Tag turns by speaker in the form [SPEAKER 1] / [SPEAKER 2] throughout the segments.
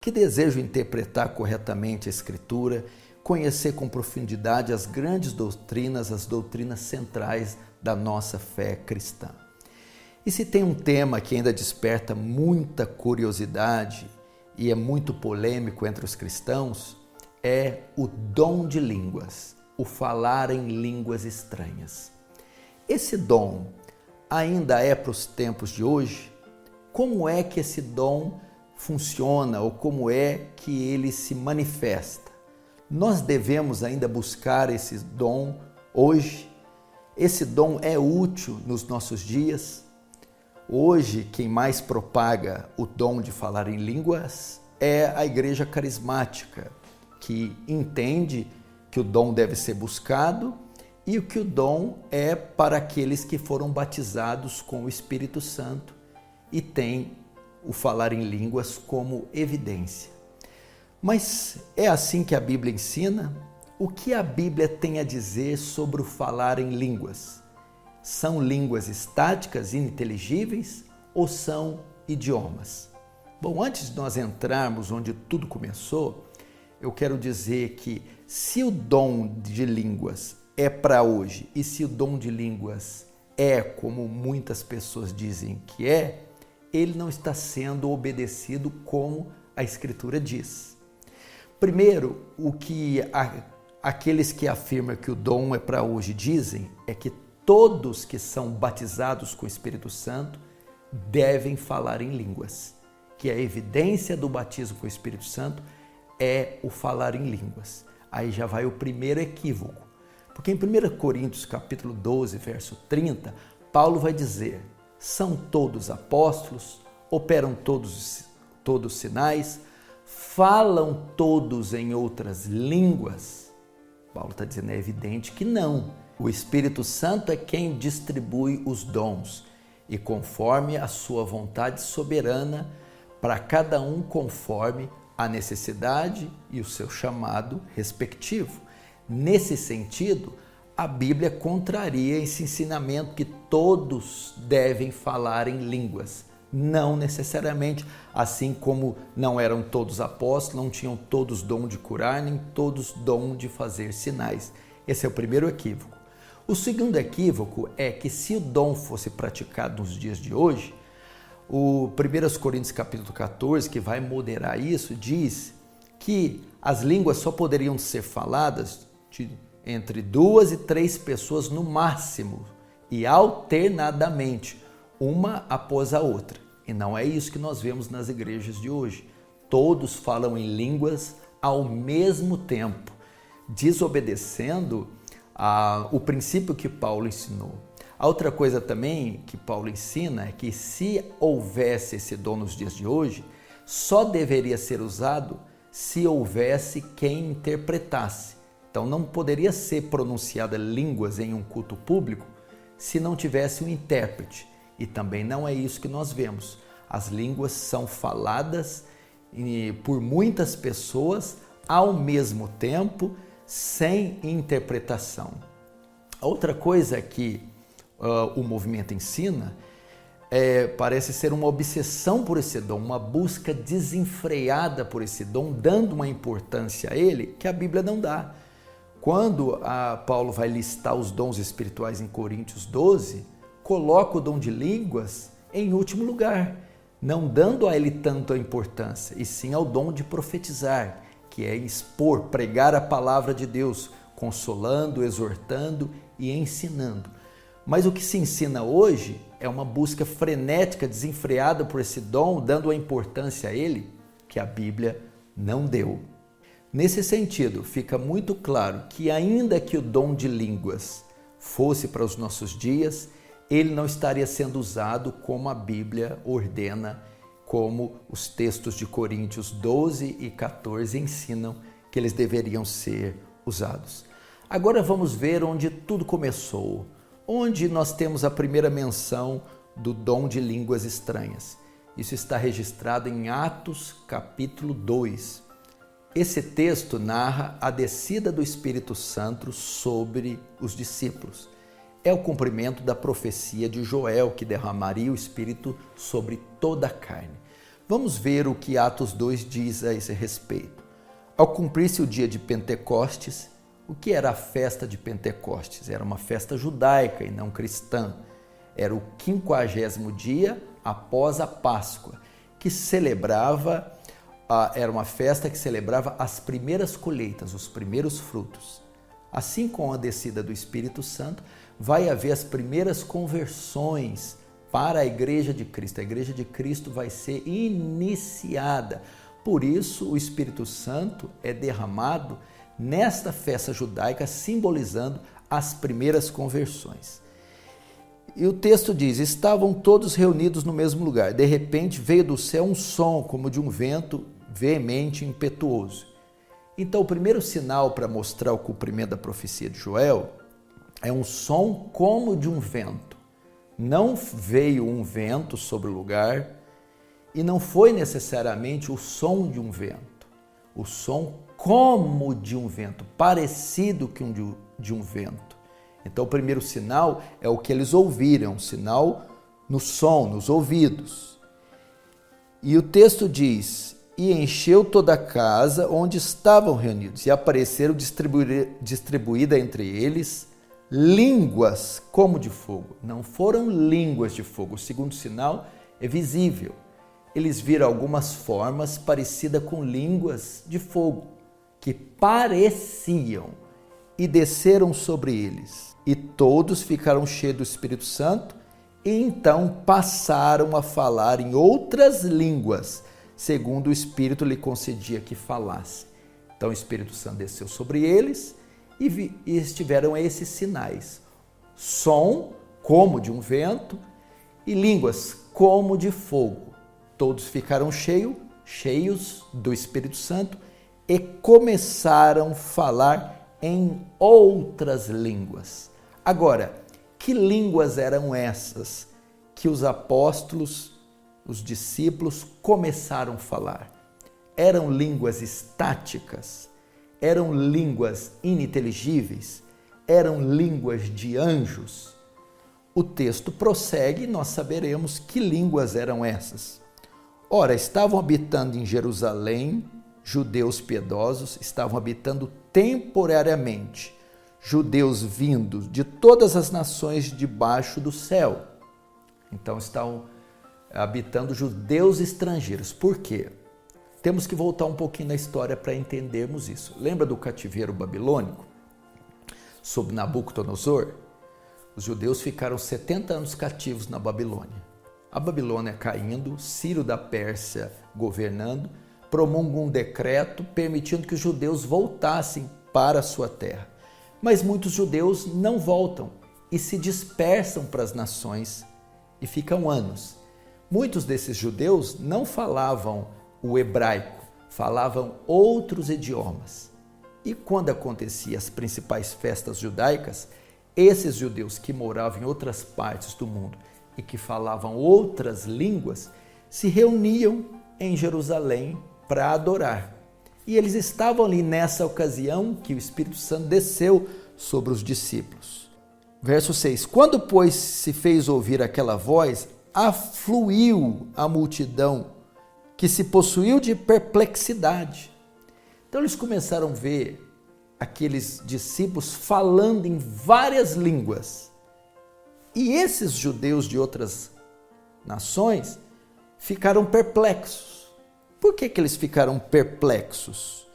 [SPEAKER 1] que desejam interpretar corretamente a Escritura, conhecer com profundidade as grandes doutrinas, as doutrinas centrais da nossa fé cristã. E se tem um tema que ainda desperta muita curiosidade e é muito polêmico entre os cristãos, é o dom de línguas, o falar em línguas estranhas. Esse dom ainda é para os tempos de hoje? Como é que esse dom funciona ou como é que ele se manifesta? Nós devemos ainda buscar esse dom hoje? Esse dom é útil nos nossos dias? Hoje, quem mais propaga o dom de falar em línguas é a igreja carismática, que entende que o dom deve ser buscado e que o dom é para aqueles que foram batizados com o Espírito Santo e tem o falar em línguas como evidência. Mas é assim que a Bíblia ensina? O que a Bíblia tem a dizer sobre o falar em línguas? São línguas estáticas, ininteligíveis ou são idiomas? Bom, antes de nós entrarmos onde tudo começou, eu quero dizer que se o dom de línguas é para hoje e se o dom de línguas é como muitas pessoas dizem que é, ele não está sendo obedecido como a Escritura diz. Primeiro, o que aqueles que afirmam que o dom é para hoje dizem é que todos que são batizados com o Espírito Santo devem falar em línguas, que a evidência do batismo com o Espírito Santo é o falar em línguas. Aí já vai o primeiro equívoco, porque em 1 Coríntios capítulo 12, verso 30, Paulo vai dizer: são todos apóstolos, operam todos sinais, falam todos em outras línguas? Paulo está dizendo, é evidente que não. O Espírito Santo é quem distribui os dons e conforme a sua vontade soberana para cada um conforme a necessidade e o seu chamado respectivo. Nesse sentido, a Bíblia contraria esse ensinamento que todos devem falar em línguas. Não necessariamente, assim como não eram todos apóstolos, não tinham todos dom de curar, nem todos dom de fazer sinais. Esse é o primeiro equívoco. O segundo equívoco é que se o dom fosse praticado nos dias de hoje, o 1 Coríntios capítulo 14, que vai moderar isso, diz que as línguas só poderiam ser faladas entre 2 e 3 pessoas no máximo e alternadamente, uma após a outra. E não é isso que nós vemos nas igrejas de hoje. Todos falam em línguas ao mesmo tempo, desobedecendo o princípio que Paulo ensinou. A outra coisa também que Paulo ensina é que se houvesse esse dom nos dias de hoje, só deveria ser usado se houvesse quem interpretasse. Então não poderia ser pronunciada línguas em um culto público se não tivesse um intérprete. E também não é isso que nós vemos. As línguas são faladas por muitas pessoas ao mesmo tempo, sem interpretação. A outra coisa que o movimento ensina parece ser uma obsessão por esse dom, uma busca desenfreada por esse dom, dando uma importância a ele que a Bíblia não dá. Quando Paulo vai listar os dons espirituais em Coríntios 12, coloca o dom de línguas em último lugar, não dando a ele tanta importância, e sim ao dom de profetizar, que é expor, pregar a palavra de Deus, consolando, exortando e ensinando. Mas o que se ensina hoje é uma busca frenética, desenfreada por esse dom, dando a importância a ele que a Bíblia não deu. Nesse sentido, fica muito claro que ainda que o dom de línguas fosse para os nossos dias, ele não estaria sendo usado como a Bíblia ordena, como os textos de Coríntios 12 e 14 ensinam que eles deveriam ser usados. Agora vamos ver onde tudo começou, onde nós temos a primeira menção do dom de línguas estranhas. Isso está registrado em Atos capítulo 2. Esse texto narra a descida do Espírito Santo sobre os discípulos. É o cumprimento da profecia de Joel, que derramaria o Espírito sobre toda a carne. Vamos ver o que Atos 2 diz a esse respeito. Ao cumprir-se o dia de Pentecostes, o que era a festa de Pentecostes? Era uma festa judaica e não cristã. Era o 50º dia após a Páscoa, que celebrava, era uma festa que celebrava as primeiras colheitas, os primeiros frutos. Assim, com a descida do Espírito Santo, vai haver as primeiras conversões para a Igreja de Cristo. A Igreja de Cristo vai ser iniciada. Por isso, o Espírito Santo é derramado nesta festa judaica, simbolizando as primeiras conversões. E o texto diz: estavam todos reunidos no mesmo lugar. De repente veio do céu um som como de um vento veemente e impetuoso. Então, o primeiro sinal para mostrar o cumprimento da profecia de Joel é um som como de um vento. Não veio um vento sobre o lugar e não foi necessariamente o som de um vento. O som como de um vento, parecido com de um vento. Então, o primeiro sinal é o que eles ouviram, um sinal no som, nos ouvidos. E o texto diz: e encheu toda a casa onde estavam reunidos, e apareceram distribuída entre eles línguas como de fogo. Não foram línguas de fogo. O segundo sinal é visível. Eles viram algumas formas parecidas com línguas de fogo, que pareciam, e desceram sobre eles. E todos ficaram cheios do Espírito Santo, e então passaram a falar em outras línguas, segundo o Espírito lhe concedia que falasse. Então o Espírito Santo desceu sobre eles e estiveram esses sinais: som como de um vento e línguas como de fogo. Todos ficaram cheios do Espírito Santo e começaram a falar em outras línguas. Agora, que línguas eram essas que os apóstolos, os discípulos começaram a falar? Eram línguas estáticas? Eram línguas ininteligíveis? Eram línguas de anjos? O texto prossegue e nós saberemos que línguas eram essas. Ora, estavam habitando em Jerusalém judeus piedosos, estavam habitando temporariamente judeus vindos de todas as nações debaixo do céu. Então estavam habitando judeus estrangeiros. Por quê? Temos que voltar um pouquinho na história para entendermos isso. Lembra do cativeiro babilônico? Sob Nabucodonosor? Os judeus ficaram 70 anos cativos na Babilônia. A Babilônia caindo, Ciro da Pérsia governando, promulga um decreto permitindo que os judeus voltassem para a sua terra. Mas muitos judeus não voltam e se dispersam para as nações e ficam anos. Muitos desses judeus não falavam o hebraico, falavam outros idiomas. E quando acontecia as principais festas judaicas, esses judeus que moravam em outras partes do mundo e que falavam outras línguas se reuniam em Jerusalém para adorar. E eles estavam ali nessa ocasião que o Espírito Santo desceu sobre os discípulos. Verso 6. Quando, pois, se fez ouvir aquela voz, afluiu a multidão, que se possuiu de perplexidade. Então eles começaram a ver aqueles discípulos falando em várias línguas. E esses judeus de outras nações ficaram perplexos. Por que eles ficaram perplexos?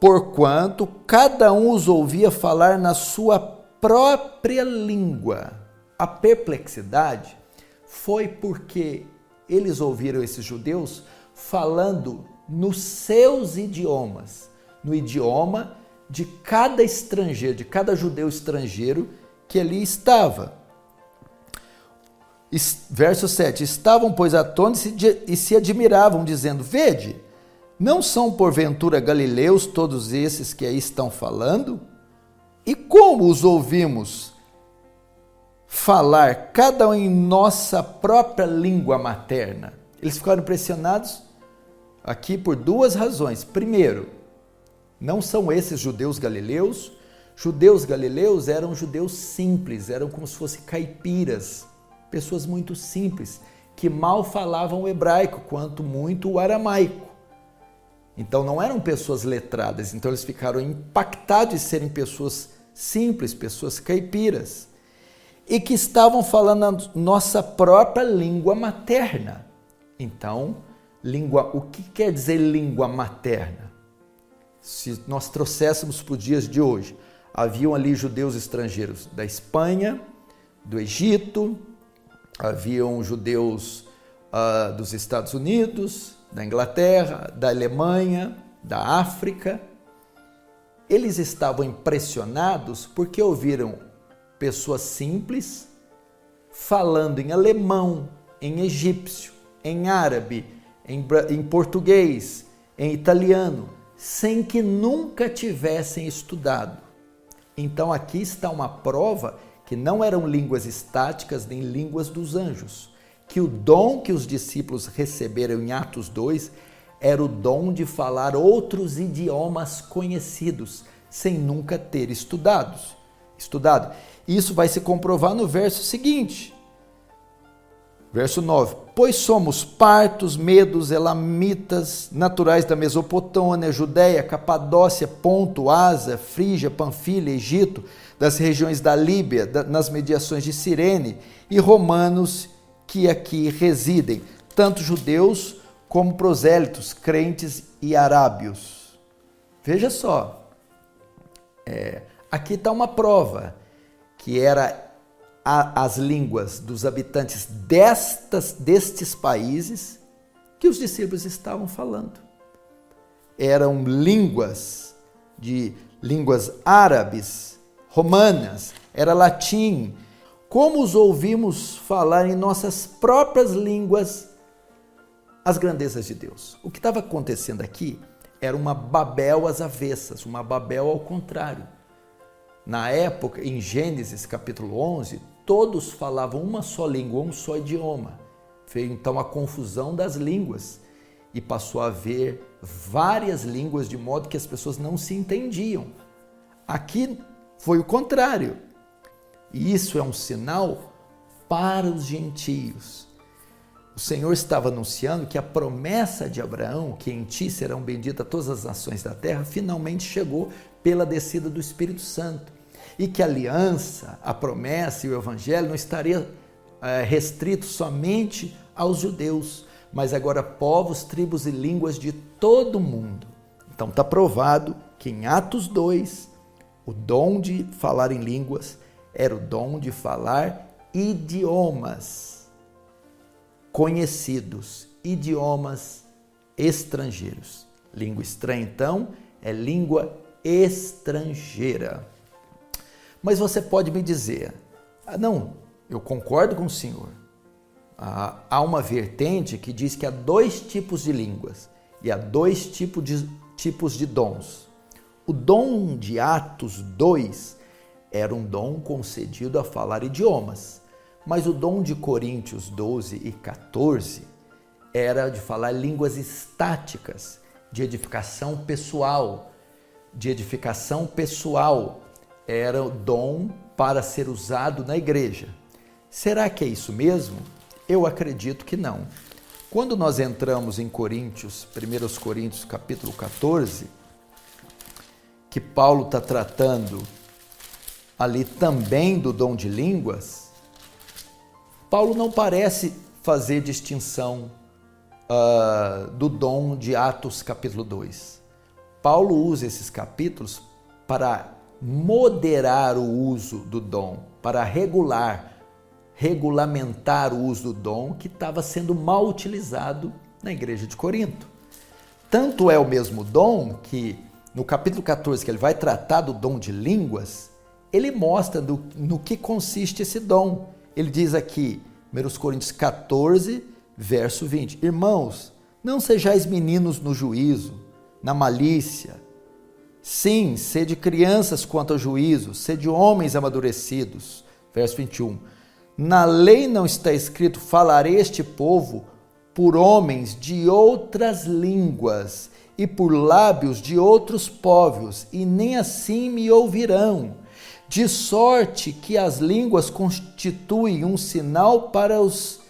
[SPEAKER 1] Porquanto cada um os ouvia falar na sua própria língua. A perplexidade foi porque eles ouviram esses judeus falando nos seus idiomas, no idioma de cada estrangeiro, de cada judeu estrangeiro que ali estava. Verso 7, estavam, pois, atônitos e se admiravam, dizendo: vede, não são porventura galileus todos esses que aí estão falando? E como os ouvimos falar, cada um em nossa própria língua materna? Eles ficaram impressionados aqui por duas razões. Primeiro, não são esses judeus galileus. Judeus galileus eram judeus simples, eram como se fossem caipiras, pessoas muito simples, que mal falavam o hebraico, quanto muito o aramaico. Então não eram pessoas letradas, então eles ficaram impactados de serem pessoas simples, pessoas caipiras, e que estavam falando a nossa própria língua materna. Então, o que quer dizer língua materna? Se nós trouxéssemos para os dias de hoje, haviam ali judeus estrangeiros da Espanha, do Egito, haviam judeus dos Estados Unidos, da Inglaterra, da Alemanha, da África. Eles estavam impressionados porque ouviram pessoas simples falando em alemão, em egípcio, em árabe, em português, em italiano, sem que nunca tivessem estudado. Então aqui está uma prova que não eram línguas estáticas nem línguas dos anjos, que o dom que os discípulos receberam em Atos 2 era o dom de falar outros idiomas conhecidos, sem nunca ter estudado. Isso vai se comprovar no verso seguinte, verso 9. Pois somos partos, medos, elamitas, naturais da Mesopotâmia, Judéia, Capadócia, Ponto, Ásia, Frígia, Panfilha, Egito, das regiões da Líbia, nas mediações de Cirene, e romanos que aqui residem, tanto judeus como prosélitos, crentes e arábios. Veja só, aqui está uma prova que era as línguas dos habitantes destes países que os discípulos estavam falando. Eram línguas árabes, romanas, era latim. Como os ouvimos falar em nossas próprias línguas as grandezas de Deus. O que estava acontecendo aqui era uma Babel às avessas, uma Babel ao contrário. Na época, em Gênesis capítulo 11, todos falavam uma só língua, um só idioma. Veio então a confusão das línguas e passou a haver várias línguas de modo que as pessoas não se entendiam. Aqui foi o contrário. E isso é um sinal para os gentios. O Senhor estava anunciando que a promessa de Abraão, que em ti serão benditas todas as nações da terra, finalmente chegou pela descida do Espírito Santo. E que a aliança, a promessa e o evangelho não estaria restrito somente aos judeus, mas agora povos, tribos e línguas de todo o mundo. Então está provado que em Atos 2, o dom de falar em línguas era o dom de falar idiomas conhecidos, idiomas estrangeiros. Língua estranha, então, é língua estrangeira. Mas você pode me dizer, não, eu concordo com o senhor. Há uma vertente que diz que há dois tipos de línguas e há dois tipos de dons. O dom de Atos 2 era um dom concedido a falar idiomas, mas o dom de Coríntios 12 e 14 era de falar línguas estáticas, de edificação pessoal. Era o dom para ser usado na igreja. Será que é isso mesmo? Eu acredito que não. Quando nós entramos em Coríntios, 1 Coríntios capítulo 14, que Paulo está tratando ali também do dom de línguas, Paulo não parece fazer distinção do dom de Atos capítulo 2. Paulo usa esses capítulos para moderar o uso do dom, para regulamentar o uso do dom que estava sendo mal utilizado na igreja de Corinto. Tanto é o mesmo dom que no capítulo 14, que ele vai tratar do dom de línguas, ele mostra no que consiste esse dom. Ele diz aqui, 1 Coríntios 14, verso 20, irmãos, não sejais meninos no juízo, na malícia. Sim, sede crianças quanto ao juízo, sede homens amadurecidos. Verso 21, na lei não está escrito, falarei este povo por homens de outras línguas e por lábios de outros povos, e nem assim me ouvirão. De sorte que as línguas constituem um sinal para os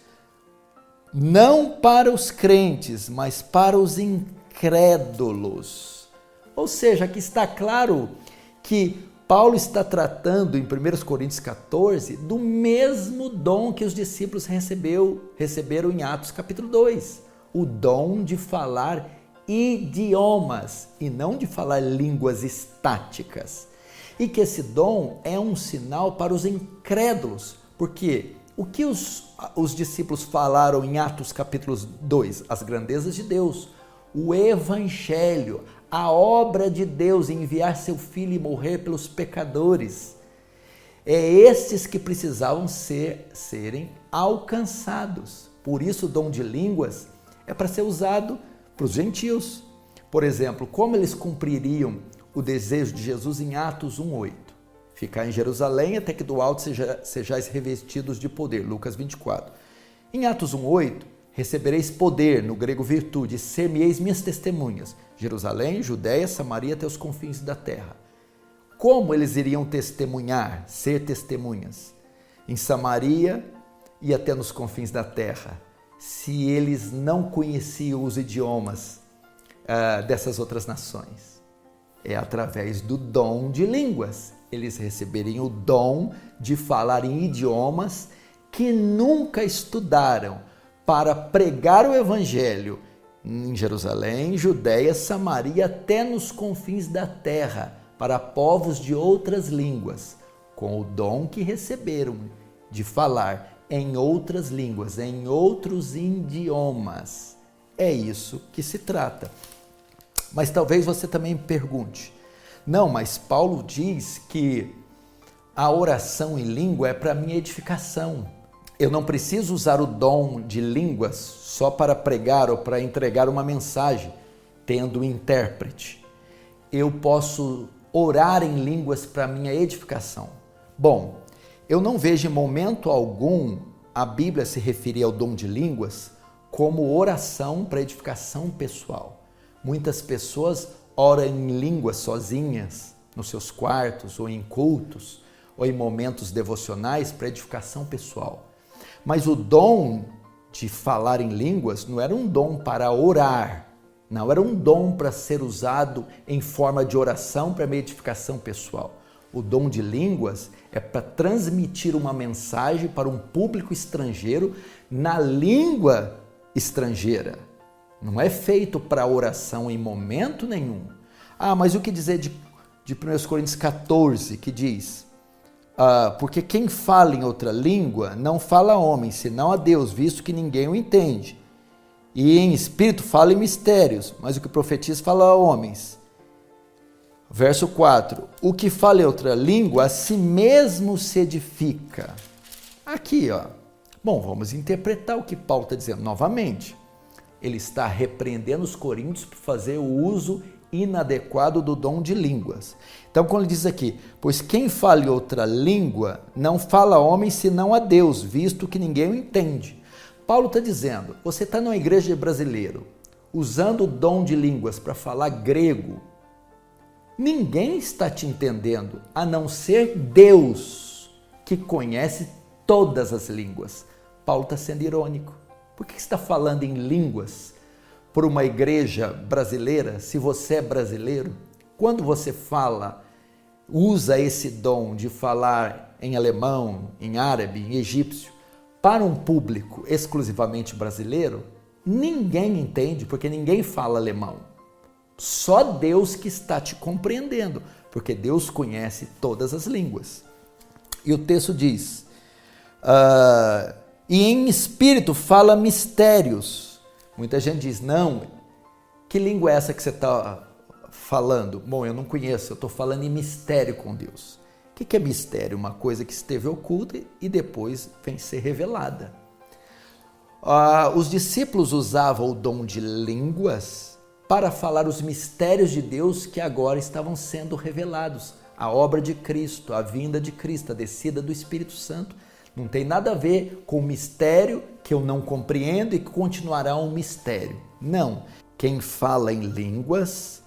[SPEAKER 1] não para os crentes, mas para os incrédulos. Ou seja, aqui está claro que Paulo está tratando em 1 Coríntios 14 do mesmo dom que os discípulos receberam em Atos capítulo 2, o dom de falar idiomas e não de falar línguas estáticas. E que esse dom é um sinal para os incrédulos, porque o que os discípulos falaram em Atos capítulo 2? As grandezas de Deus, o evangelho, a obra de Deus em enviar seu filho e morrer pelos pecadores. É estes que precisavam serem alcançados. Por isso o dom de línguas é para ser usado para os gentios. Por exemplo, como eles cumpririam o desejo de Jesus em Atos 1:8? Ficar em Jerusalém até que do alto sejais revestidos de poder, Lucas 24. Em Atos 1:8, recebereis poder, no grego virtude, ser-me-eis minhas testemunhas, Jerusalém, Judéia, Samaria, até os confins da terra. Como eles iriam testemunhar, ser testemunhas? Em Samaria e até nos confins da terra, se eles não conheciam os idiomas dessas outras nações. É através do dom de línguas. Eles receberiam o dom de falar em idiomas que nunca estudaram para pregar o evangelho em Jerusalém, Judéia, Samaria, até nos confins da terra, para povos de outras línguas, com o dom que receberam de falar em outras línguas, em outros idiomas. É isso que se trata. Mas talvez você também pergunte, não, mas Paulo diz que a oração em língua é para minha edificação. Eu não preciso usar o dom de línguas só para pregar ou para entregar uma mensagem, tendo um intérprete. Eu posso orar em línguas para minha edificação. Bom, eu não vejo em momento algum a Bíblia se referir ao dom de línguas como oração para edificação pessoal. Muitas pessoas oram em línguas sozinhas, nos seus quartos, ou em cultos, ou em momentos devocionais para edificação pessoal. Mas o dom de falar em línguas não era um dom para orar, não, era um dom para ser usado em forma de oração para minha edificação pessoal. O dom de línguas é para transmitir uma mensagem para um público estrangeiro na língua estrangeira. Não é feito para oração em momento nenhum. Mas o que dizer de 1 Coríntios 14, que diz... porque quem fala em outra língua não fala a homem, senão a Deus, visto que ninguém o entende. E em espírito fala em mistérios, mas o que profetiza fala a homens. Verso 4, o que fala em outra língua, a si mesmo se edifica. Aqui, bom, vamos interpretar o que Paulo está dizendo novamente. Ele está repreendendo os coríntios por fazer o uso inadequado do dom de línguas. Então, quando ele diz aqui, pois quem fala em outra língua não fala a homem senão a Deus, visto que ninguém o entende. Paulo está dizendo, você está numa igreja brasileira, usando o dom de línguas para falar grego, ninguém está te entendendo, a não ser Deus, que conhece todas as línguas. Paulo está sendo irônico. Por que você está falando em línguas por uma igreja brasileira, se você é brasileiro? Quando você usa esse dom de falar em alemão, em árabe, em egípcio, para um público exclusivamente brasileiro, ninguém entende, porque ninguém fala alemão. Só Deus que está te compreendendo, porque Deus conhece todas as línguas. E o texto diz, e em espírito fala mistérios. Muita gente diz, não, que língua é essa que você está falando? Bom, eu não conheço, eu estou falando em mistério com Deus. O que é mistério? Uma coisa que esteve oculta e depois vem ser revelada. Os discípulos usavam o dom de línguas para falar os mistérios de Deus que agora estavam sendo revelados. A obra de Cristo, a vinda de Cristo, a descida do Espírito Santo. Não tem nada a ver com o mistério que eu não compreendo e que continuará um mistério. Não. Quem fala em línguas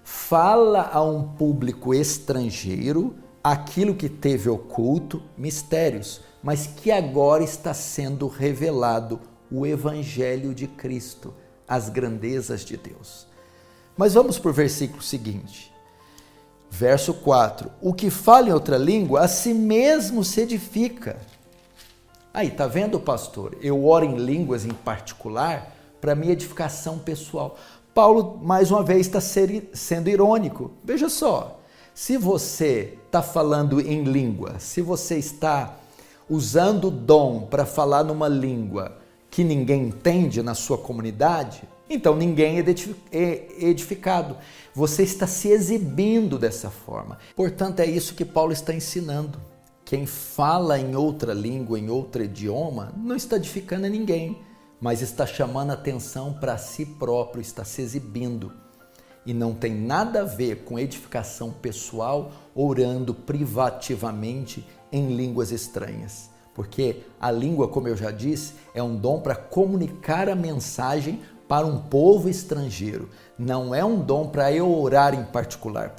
[SPEAKER 1] fala a um público estrangeiro aquilo que teve oculto, mistérios, mas que agora está sendo revelado o Evangelho de Cristo, as grandezas de Deus. Mas vamos para o versículo seguinte. Verso 4. O que fala em outra língua, a si mesmo se edifica. Aí, tá vendo, pastor? Eu oro em línguas em particular para minha edificação pessoal. Paulo, mais uma vez, está sendo irônico. Veja só, se você está falando em língua, se você está usando o dom para falar numa língua que ninguém entende na sua comunidade, então ninguém é edificado. Você está se exibindo dessa forma. Portanto, é isso que Paulo está ensinando. Quem fala em outra língua, em outro idioma, não está edificando a ninguém, mas está chamando atenção para si próprio, está se exibindo. E não tem nada a ver com edificação pessoal, orando privativamente em línguas estranhas. Porque a língua, como eu já disse, é um dom para comunicar a mensagem para um povo estrangeiro. Não é um dom para eu orar em particular.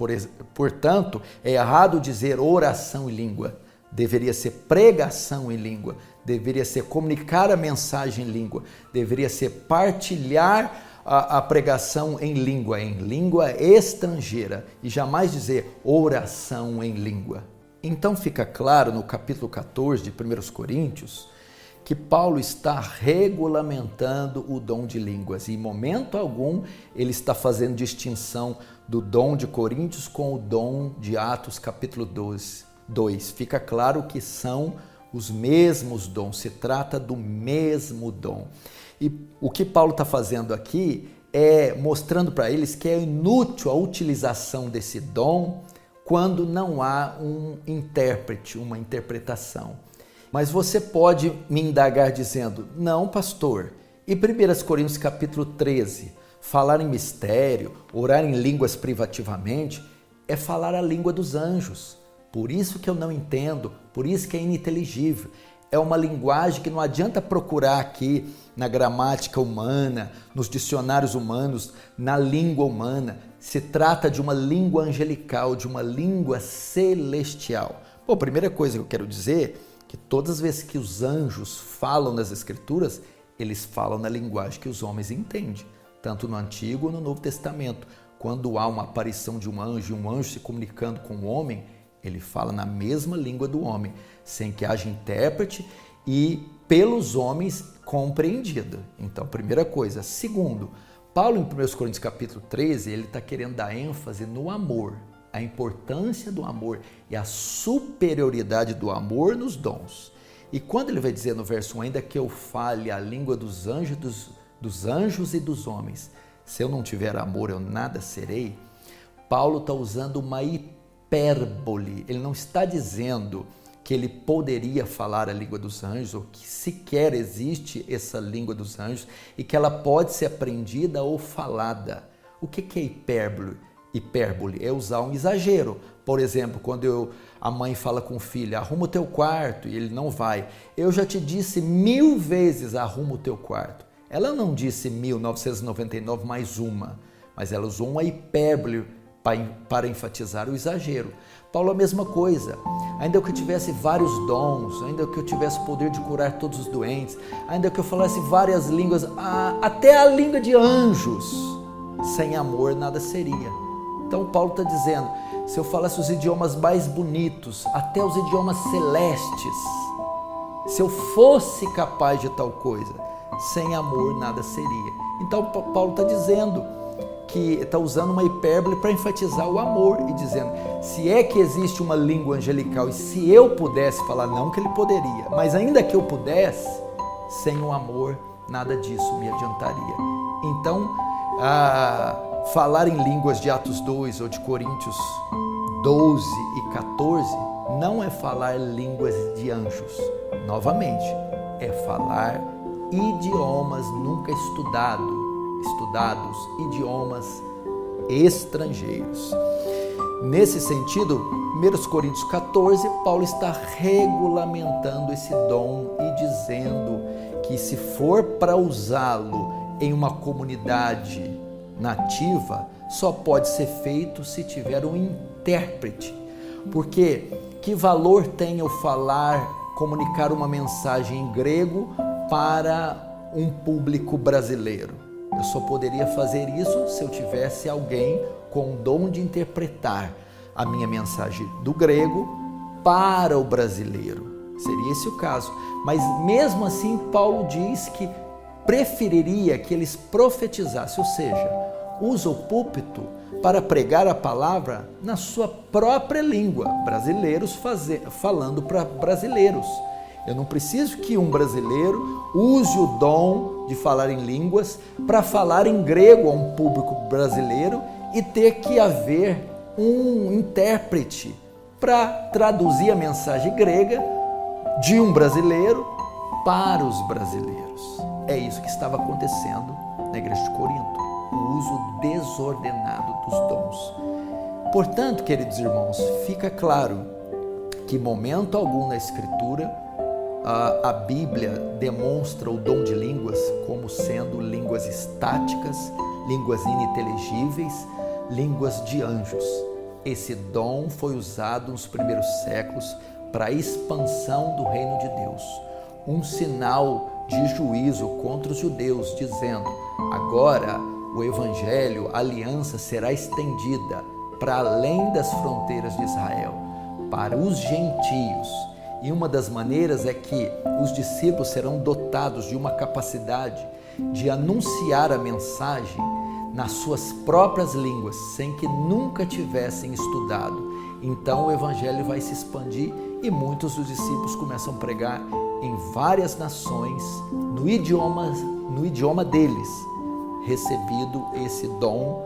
[SPEAKER 1] Portanto, é errado dizer oração em língua. Deveria ser pregação em língua. Deveria ser comunicar a mensagem em língua. Deveria ser partilhar a pregação em língua estrangeira. E jamais dizer oração em língua. Então fica claro no capítulo 14 de 1 Coríntios que Paulo está regulamentando o dom de línguas e em momento algum ele está fazendo distinção do dom de Coríntios com o dom de Atos capítulo 2. Fica claro que são os mesmos dons, se trata do mesmo dom. E o que Paulo está fazendo aqui é mostrando para eles que é inútil a utilização desse dom quando não há um intérprete, uma interpretação. Mas você pode me indagar dizendo, não, pastor, e 1 Coríntios capítulo 13, falar em mistério, orar em línguas privativamente, é falar a língua dos anjos. Por isso que eu não entendo, por isso que é ininteligível. É uma linguagem que não adianta procurar aqui na gramática humana, nos dicionários humanos, na língua humana. Se trata de uma língua angelical, de uma língua celestial. Bom, a primeira coisa que eu quero dizer é que todas as vezes que os anjos falam nas Escrituras, eles falam na linguagem que os homens entendem, tanto no Antigo ou no Novo Testamento. Quando há uma aparição de um anjo e um anjo se comunicando com o homem, ele fala na mesma língua do homem, sem que haja intérprete e pelos homens compreendida. Então, primeira coisa. Segundo, Paulo em 1 Coríntios capítulo 13, ele está querendo dar ênfase no amor, a importância do amor e a superioridade do amor nos dons. E quando ele vai dizer no verso 1, ainda que eu fale a língua dos anjos e dos homens, se eu não tiver amor eu nada serei, Paulo está usando uma hipérbole. Ele não está dizendo que ele poderia falar a língua dos anjos, ou que sequer existe essa língua dos anjos, e que ela pode ser aprendida ou falada. O que é hipérbole? Hipérbole é usar um exagero. Por exemplo, quando a mãe fala com o filho, arruma o teu quarto, e ele não vai. Eu já te disse 1000 vezes, arruma o teu quarto. Ela não disse 1999 mais uma, mas ela usou uma hipérbole para enfatizar o exagero. Paulo, a mesma coisa. Ainda que eu tivesse vários dons, ainda que eu tivesse o poder de curar todos os doentes, ainda que eu falasse várias línguas, até a língua de anjos, sem amor nada seria. Então Paulo está dizendo, se eu falasse os idiomas mais bonitos, até os idiomas celestes, se eu fosse capaz de tal coisa, sem amor nada seria. Então Paulo está dizendo que está usando uma hipérbole para enfatizar o amor e dizendo, se é que existe uma língua angelical e se eu pudesse falar, não que ele poderia, mas ainda que eu pudesse, sem o amor nada disso me adiantaria. Então, falar em línguas de Atos 2 ou de Coríntios 12 e 14 não é falar línguas de anjos. Novamente, é falar idiomas nunca estudados, idiomas estrangeiros. Nesse sentido, 1 Coríntios 14, Paulo está regulamentando esse dom e dizendo que se for para usá-lo em uma comunidade nativa, só pode ser feito se tiver um intérprete. Porque que valor tem eu comunicar uma mensagem em grego para um público brasileiro. Eu só poderia fazer isso se eu tivesse alguém com o dom de interpretar a minha mensagem do grego para o brasileiro. Seria esse o caso. Mas mesmo assim, Paulo diz que preferiria que eles profetizassem, ou seja, usa o púlpito para pregar a palavra na sua própria língua, brasileiros falando para brasileiros. Eu não preciso que um brasileiro use o dom de falar em línguas para falar em grego a um público brasileiro e ter que haver um intérprete para traduzir a mensagem grega de um brasileiro para os brasileiros. É isso que estava acontecendo na igreja de Corinto, o uso desordenado dos dons. Portanto, queridos irmãos, fica claro que em momento algum na Escritura a Bíblia demonstra o dom de línguas como sendo línguas estáticas, línguas ininteligíveis, línguas de anjos. Esse dom foi usado nos primeiros séculos para a expansão do reino de Deus, um sinal de juízo contra os judeus, dizendo: agora o evangelho, a aliança será estendida para além das fronteiras de Israel, para os gentios. E uma das maneiras é que os discípulos serão dotados de uma capacidade de anunciar a mensagem nas suas próprias línguas, sem que nunca tivessem estudado. Então o evangelho vai se expandir e muitos dos discípulos começam a pregar em várias nações, no idioma deles, recebido esse dom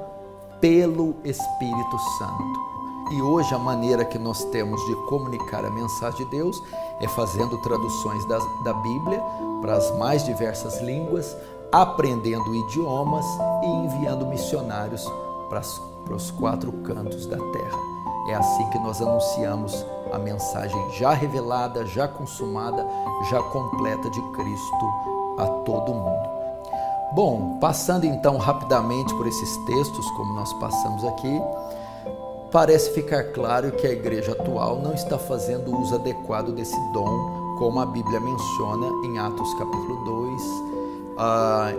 [SPEAKER 1] pelo Espírito Santo. E hoje a maneira que nós temos de comunicar a mensagem de Deus é fazendo traduções da Bíblia para as mais diversas línguas, aprendendo idiomas e enviando missionários para os 4 cantos da terra. É assim que nós anunciamos a mensagem já revelada, já consumada, já completa de Cristo a todo mundo. Bom, passando então rapidamente por esses textos, como nós passamos aqui, parece ficar claro que a igreja atual não está fazendo uso adequado desse dom, como a Bíblia menciona em Atos capítulo 2,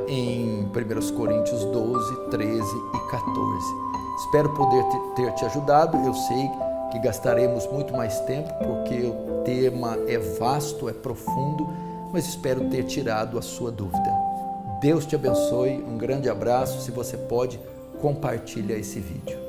[SPEAKER 1] em 1 Coríntios 12, 13 e 14. Espero poder ter te ajudado. Eu sei que gastaremos muito mais tempo, porque o tema é vasto, é profundo, mas espero ter tirado a sua dúvida. Deus te abençoe, um grande abraço. Se você pode, compartilha esse vídeo.